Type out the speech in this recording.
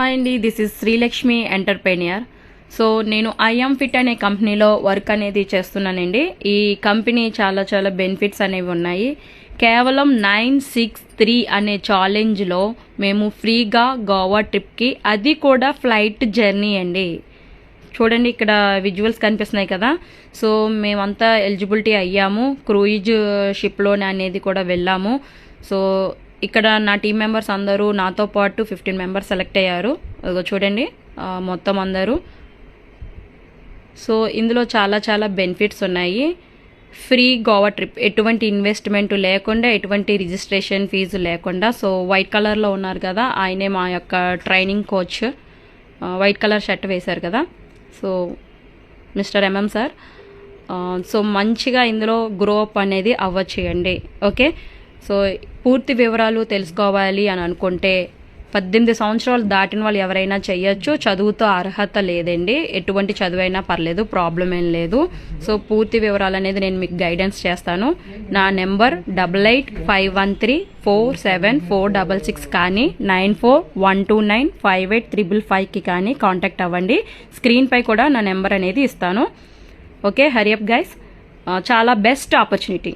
Hi అండి, this is Srilakshmi entrepreneur. So నేను I'm fit అనే కంపెనీలో వర్క్ అనేది చేస్తున్నానండి. ఈ కంపెనీ చాలా చాలా బెనిఫిట్స్ అనేవి ఉన్నాయి. కేవలం 963 అనే ఛాలెంజ్లో మేము ఫ్రీగా గోవా ట్రిప్కి, అది కూడా ఫ్లైట్ జర్నీ అండి. చూడండి, ఇక్కడ విజువల్స్ కనిపిస్తున్నాయి కదా. సో మేమంతా ఎలిజిబిలిటీ అయ్యాము. క్రూయిజ్ షిప్లోనే అనేది కూడా వెళ్ళాము. సో ఇక్కడ నా టీం మెంబర్స్ అందరూ నాతో పాటు 15 మెంబర్స్ సెలెక్ట్ అయ్యారు. చూడండి మొత్తం అందరూ. సో ఇందులో చాలా చాలా బెనిఫిట్స్ ఉన్నాయి. ఫ్రీ గోవా ట్రిప్, ఎటువంటి ఇన్వెస్ట్మెంట్ లేకుండా, ఎటువంటి రిజిస్ట్రేషన్ ఫీజు లేకుండా. సో వైట్ కలర్లో ఉన్నారు కదా, ఆయనే మా యొక్క training coach. White colour shirt వేశారు కదా, so mister MM sir. So మంచిగా ఇందులో గ్రో అప్ అనేది అవ్వచ్చేయండి. ఓకే, సో పూర్తి వివరాలు తెలుసుకోవాలి అని అనుకుంటే 18 సంవత్సరాలు దాటిన వాళ్ళు ఎవరైనా చేయొచ్చు. చదువుతో అర్హత లేదండి, ఎటువంటి చదువైనా పర్లేదు, ప్రాబ్లం ఏం లేదు. సో పూర్తి వివరాలు అనేది నేను మీకు గైడెన్స్ చేస్తాను. నా నెంబర్ 8851347466 కానీ 9412958555కి కానీ కాంటాక్ట్ అవ్వండి. స్క్రీన్ పై కూడా నా నెంబర్ అనేది ఇస్తాను. ఓకే, హరియప్ గైస్, చాలా బెస్ట్ ఆపర్చునిటీ.